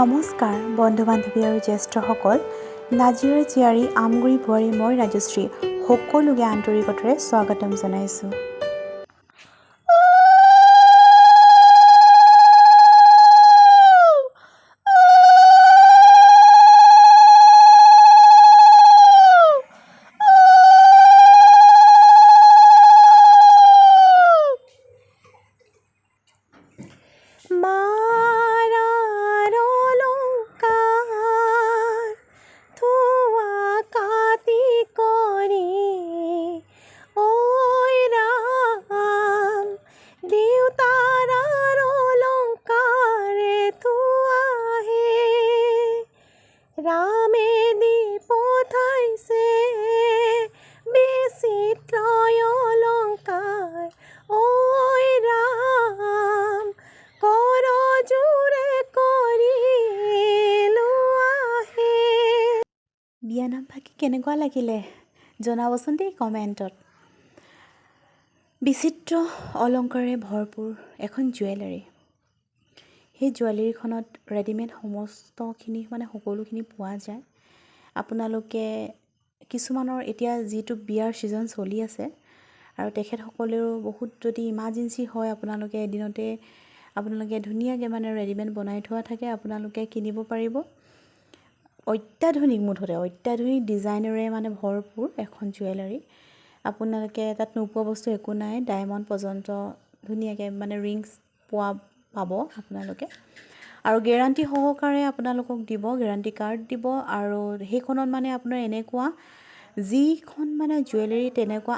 নমস্কাৰ বন্ধু বান্ধৱী আৰু জ্যেষ্ঠসকল, নাজিৰাৰ জীয়াৰী আমগুৰি বোৱাৰী মই ৰাজশ্ৰী সকলোকে আন্তৰিকতাৰে স্বাগতম জনাইছোঁ। ৰামে দি পঠাইছে বিচিত্ৰ অলংকাৰ, ঐ ৰাম কৰজোৰে কৰিলো আহে। বিয়ানাম ভাগি কেনেকুৱা লাগিলে জনাবচোন দেই কমেণ্টত। বিচিত্ৰ অলংকাৰে ভৰপূৰ এখন জুৱেলাৰী। সেই জুৱেলাৰীখনত ৰেডিমেড সমস্তখিনি সকলোখিনি পোৱা যায়। আপোনালোকে কিছুমানৰ এতিয়া যিটো বিয়াৰ ছিজন চলি আছে আৰু তেখেতসকলেও বহুত যদি ইমাৰ্জেঞ্চি হয় আপোনালোকে এদিনতে ধুনীয়াকৈ ৰেডিমেড বনাই থোৱা থাকে, আপোনালোকে কিনিব পাৰিব। অত্যাধুনিক ডিজাইনেৰে ভৰপূৰ এখন জুৱেলাৰী। আপোনালোকে তাত নোপোৱা বস্তু একো নাই, ডায়মণ্ড পৰ্যন্ত ধুনীয়াকৈ ৰিংছ পাব আপোনালোকে, আৰু গেৰাণ্টি সহকাৰে আপোনালোকক দিব, গেৰাণ্টি কাৰ্ড দিব। আৰু সেইখনত আপোনাৰ এনেকুৱা যিখন জুৱেলাৰী তেনেকুৱা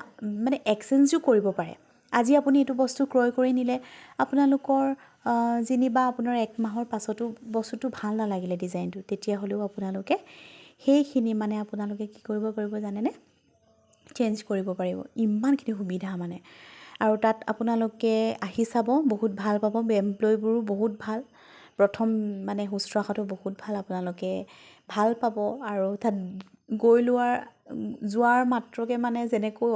এক্সচেঞ্জো কৰিব পাৰে। আজি আপুনি এইটো বস্তু ক্ৰয় কৰি নিলে আপোনালোকৰ যেনিবা আপোনাৰ 1 মাহৰ পাছতো বস্তুটো ভাল নালাগিলে ডিজাইনটো, তেতিয়াহ'লেও আপোনালোকে সেইখিনি আপোনালোকে কি কৰিব পাৰিব জানেনে, চেঞ্জ কৰিব পাৰিব। ইমানখিনি সুবিধা আৰু তাত আপোনালোকে আহি চাব, বহুত ভাল পাব। এমপ্লয়ীবোৰো বহুত ভাল, প্ৰথম শুশ্ৰূষাটো বহুত ভাল, আপোনালোকে ভাল পাব। আৰু তাত যোৱাৰ মাত্ৰকে যেনেকৈ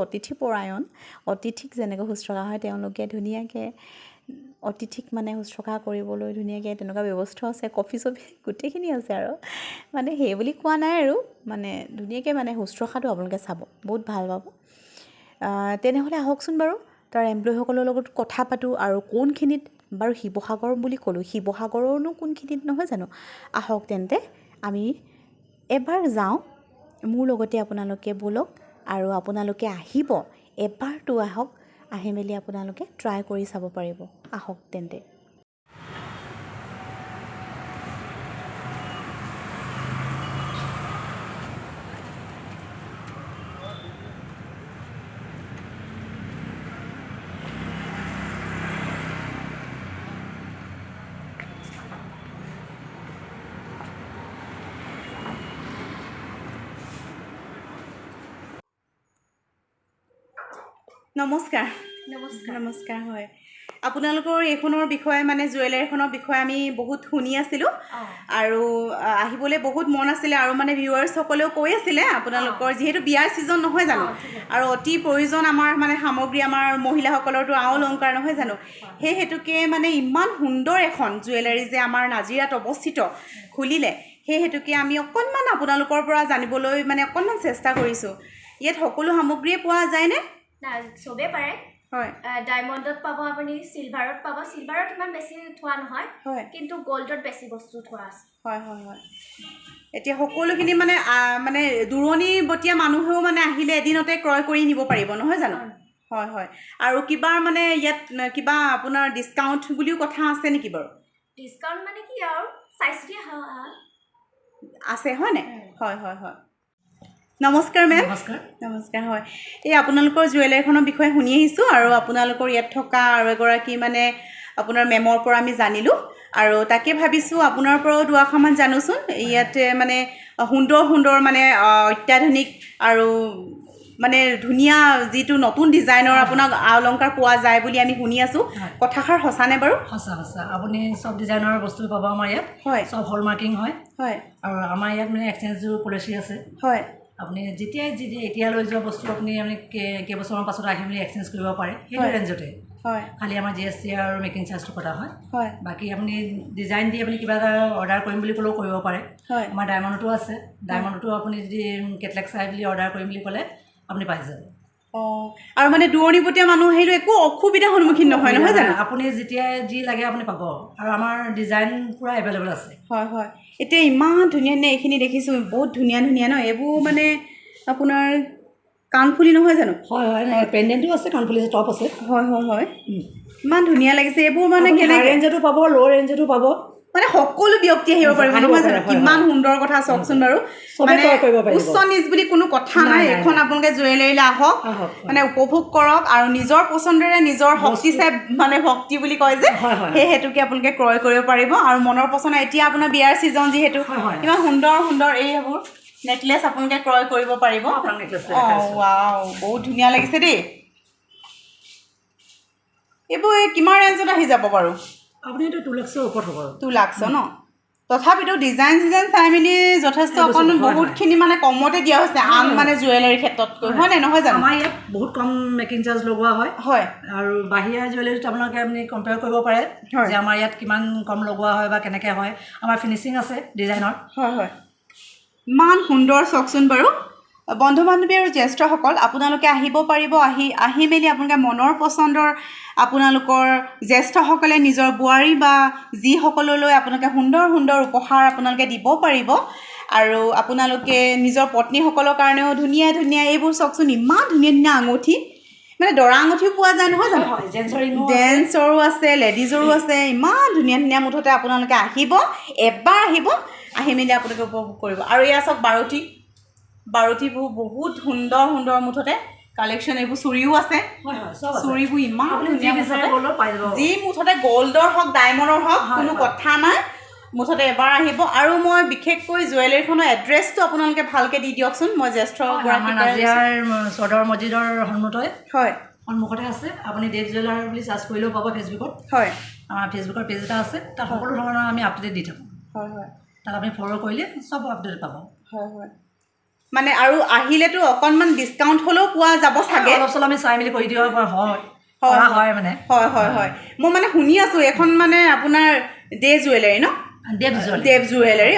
অতিথিক যেনেকৈ শুশ্ৰূষা হয়, তেওঁলোকে ধুনীয়াকৈ অতিথিক শুশ্ৰূষা কৰিবলৈ ধুনীয়াকৈ তেনেকুৱা ব্যৱস্থাও আছে, কফি চফি গোটেইখিনি আছে। আৰু সেই বুলি কোৱা নাই আৰু ধুনীয়াকৈ শুশ্ৰূষাটো আপোনালোকে চাব, বহুত ভাল পাব। তেনেহ'লে আহকচোন বাৰু তাৰ এমপ্লয়ীসকলৰ লগত কথা পাতোঁ। আৰু কোনখিনিত বাৰু শিৱসাগৰ বুলি ক'লোঁ, শিৱসাগৰৰনো কোনখিনিত নহয় জানো, আহক তেন্তে আমি এবাৰ যাওঁ, মোৰ লগতে আপোনালোকে ব'লক। আৰু আপোনালোকে আহিব, এবাৰটো আহক, আহি মেলি আপোনালোকে ট্ৰাই কৰি চাব পাৰিব। আহক তেন্তে। নমস্কাৰ। হয়, আপোনালোকৰ এইখনৰ বিষয়ে জুৱেলাৰীখনৰ বিষয়ে আমি বহুত শুনি আছিলোঁ আৰু আহিবলৈ বহুত মন আছিলে। আৰু ভিউৱাৰ্ছসকলেও কৈ আছিলে আপোনালোকৰ যিহেতু বিয়াৰ ছিজন নহয় জানো, আৰু অতি প্ৰয়োজন আমাৰ সামগ্ৰী, আমাৰ মহিলাসকলৰতো আ অলংকাৰ নহয় জানো, সেই হেতুকে ইমান সুন্দৰ এখন জুৱেলাৰী যে আমাৰ নাজিৰাত অৱস্থিত খুলিলে, সেই হেতুকে আমি অকণমান আপোনালোকৰ পৰা জানিবলৈ অকণমান চেষ্টা কৰিছোঁ। ইয়াত সকলো সামগ্ৰীয়ে পোৱা যায়নে? চবেই পাৰে। হয়, ডায়মণ্ডত পাব, আপুনি চিলভাৰত পাব। চিলভাৰত ইমান বেছি থোৱা নহয়, হয়, কিন্তু গ'ল্ডত বেছি বস্তু থোৱা আছে। হয়। এতিয়া সকলোখিনি দূৰণিবতীয়া মানুহেও আহিলে এদিনতে ক্ৰয় কৰি নিব পাৰিব নহয় জানো? হয়। আৰু কিবা ইয়াত কিবা আপোনাৰ ডিছকাউণ্ট বুলিও কথা আছে নেকি বাৰু? ডিছকাউণ্ট কি আৰু চাইচিতি আছে হয়নে? হয়। নমস্কাৰ মেম। নমস্কাৰ। হয়, এই আপোনালোকৰ জুৱেলাৰীখনৰ বিষয়ে শুনি আহিছোঁ, আৰু আপোনালোকৰ ইয়াত থকা আৰু এগৰাকী আপোনাৰ মেমৰ পৰা আমি জানিলোঁ, আৰু তাকে ভাবিছোঁ আপোনাৰ পৰাও দুআষাৰমান জানোচোন। ইয়াতে সুন্দৰ অত্যাধুনিক আৰু ধুনীয়া যিটো নতুন ডিজাইনৰ আপোনাৰ অলংকাৰ পোৱা যায় বুলি আমি শুনি আছোঁ। কথাষাৰ সঁচানে বাৰু? সঁচা। আপুনি চব ডিজাইনৰ বস্তু পাব আমাৰ ইয়াত। হয়, চব হলমাৰ্কিং হয়। হয়, আৰু আমাৰ ইয়াত এক্সচেঞ্জৰ পলিচি আছে। হয়, আপুনি এতিয়া লৈ যোৱা বস্তু আপুনি কেইবছৰমান পাছত আহি মেলি এক্সচেঞ্জ কৰিব পাৰে, সেইটো ৰেঞ্জতে। হয় খালি আমাৰ GST আৰু মেকিং চাৰ্জটো কটা হয় হয় বাকী আপুনি ডিজাইন দি আপুনি কিবা এটা অৰ্ডাৰ কৰিম বুলি ক'লেও কৰিব পাৰে হয় আমাৰ ডায়মণ্ডতো আছে ডায়মণ্ডতো আপুনি যদি কেটলেগ চাই বুলি অৰ্ডাৰ কৰিম বুলি ক'লে আপুনি পাই যাব অঁ আৰু মানে দূৰণিবতীয়া মানুহ আহিলেও একো অসুবিধাৰ সন্মুখীন নহয় নহয় জানো আপুনি যেতিয়া যি লাগে আপুনি পাব আৰু আমাৰ ডিজাইন পূৰা এভেইলেবল আছে হয় হয় এতিয়া ইমান ধুনীয়া ধুনীয়া এইখিনি দেখিছোঁ বহুত ধুনীয়া ধুনীয়া ন এইবোৰ মানে আপোনাৰ কাণফুলি নহয় জানো হয় হয় পেণ্ডেণ্টো আছে কাণফুলি টপ আছে হয় হয় হয় ইমান ধুনীয়া লাগিছে এইবোৰ মানে হাই কেনেকৈ ৰেঞ্জতো পাব ল' ৰেঞ্জতো পাব মানে সকলো ব্যক্তি আহিব পাৰিব নহয় জানো কিমান সুন্দৰ কথা চাওকচোন বাৰু মানে উচ্চ নিচ বুলি কোনো কথা নাই এখন আপোনালোকে জুৱেলাৰীলৈ আহক মানে উপভোগ কৰক আৰু নিজৰ পচন্দৰে নিজৰ শক্তি চাই মানে ভক্তি বুলি কয় যে সেই হেতুকে আপোনালোকে ক্ৰয় কৰিব পাৰিব আৰু মনৰ পচন্দ এতিয়া আপোনাৰ বিয়াৰ ছিজন যিহেতু ইমান সুন্দৰ সুন্দৰ এইবোৰ নেকলেছ আপোনালোকে ক্ৰয় কৰিব পাৰিব ৱাও বহুত ধুনীয়া লাগিছে দেই এইবোৰ কিমান ৰেঞ্জত আহি যাব বাৰু আপুনি এইটো 2 লাখৰ ওপৰত হ'ব 2 লাখ ন তথাপিতো ডিজাইন চাই মেলি যথেষ্ট অকণ বহুতখিনি মানে কমতে দিয়া হৈছে আন মানে জুৱেলাৰীৰ ক্ষেত্ৰতকৈ হয় নাই নহয় জানো আমাৰ ইয়াত বহুত কম মেকিং চাৰ্জ লগোৱা হয় হয় আৰু বাহিৰা জুৱেলাৰীত আপোনালোকে আপুনি কম্পেয়াৰ কৰিব পাৰে যে আমাৰ ইয়াত কিমান কম লগোৱা হয় বা কেনেকৈ হয় আমাৰ ফিনিচিং আছে ডিজাইনৰ হয় হয় ইমান সুন্দৰ চাওকচোন বাৰু বন্ধু বান্ধৱী আৰু জ্যেষ্ঠসকল আপোনালোকে আহিব পাৰিব আহি মেলি আপোনালোকে মনৰ পচন্দৰ আপোনালোকৰ জ্যেষ্ঠসকলে নিজৰ বোৱাৰী বা যিসকললৈ আপোনালোকে সুন্দৰ সুন্দৰ উপহাৰ আপোনালোকে দিব পাৰিব আৰু আপোনালোকে নিজৰ পত্নীসকলৰ কাৰণেও ধুনীয়া ধুনীয়া এইবোৰ চাওকচোন ইমান ধুনীয়া ধুনীয়া আঙুঠি মানে দৰা আঙুঠিও পোৱা যায় নহয় জানো জেণ্টছৰো আছে লেডিজৰো আছে ইমান ধুনীয়া ধুনীয়া মুঠতে আপোনালোকে আহিব এবাৰ আহি মেলি আপোনালোকে উপভোগ কৰিব আৰু এয়া চাওক বাৰুতিবোৰ বহুত সুন্দৰ সুন্দৰ মুঠতে কালেকশ্যন এইবোৰ চুৰিও আছে চুৰিবোৰ ইমান ধুনীয়া যি মুঠতে গ'ল্ডৰ হওক ডায়মণ্ডৰ হওক কোনো কথা নাই মুঠতে এবাৰ আহিব আৰু মই বিশেষকৈ জুৱেলাৰীখনৰ এড্ৰেছটো আপোনালোকে ভালকৈ দি দিয়কচোন মই জ্যেষ্ঠ চৰ্দাৰ মছজিদৰ হয় সন্মুখতে আছে আপুনি দেৱ জুৱেলাৰ বুলি চাৰ্চ কৰিলেও পাব ফেচবুকত হয় আমাৰ ফেচবুকৰ পেজ এটা আছে তাত সকলো ধৰণৰ আমি আপডেট দি থাকোঁ হয় হয় তাত আপুনি ফ'ল' কৰিলে চব আপডেট পাব হয় হয় মানে আৰু আহিলেতো অকণমান ডিছকাউণ্ট হ'লেও পোৱা যাব চাগে অলপ চলপ আমি চাই মেলি কৰি দিব হয় মানে হয় হয় হয় মই মানে শুনি আছোঁ এখন মানে আপোনাৰ দে জুৱেলাৰী ন দেৱ জুৱেলাৰী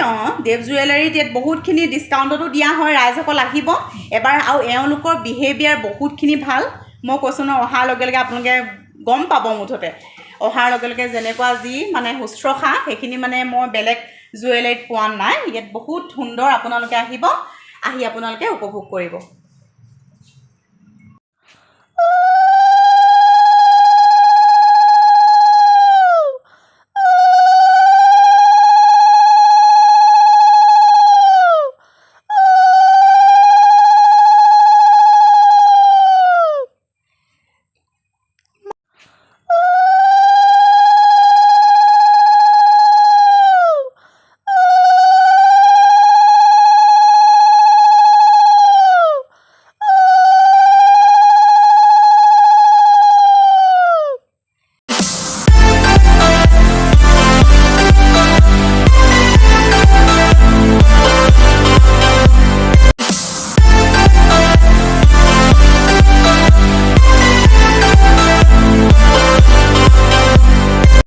দেৱ জুৱেলাৰীত ইয়াত বহুতখিনি ডিছকাউণ্টতো দিয়া হয় ৰাইজসকল আহিব এবাৰ আৰু এওঁলোকৰ বিহেভিয়াৰ বহুতখিনি ভাল মই কৈছোঁ ন অহাৰ লগে লগে আপোনালোকে গম পাব মুঠতে অহাৰ লগে লগে যেনেকুৱা যি মানে শুশ্ৰূষা সেইখিনি মানে মই বেলেগ জুৱেলাৰীত পোৱা নাই ইয়াত বহুত সুন্দৰ আপোনালোকে আহি আপোনালোকে উপভোগ কৰিব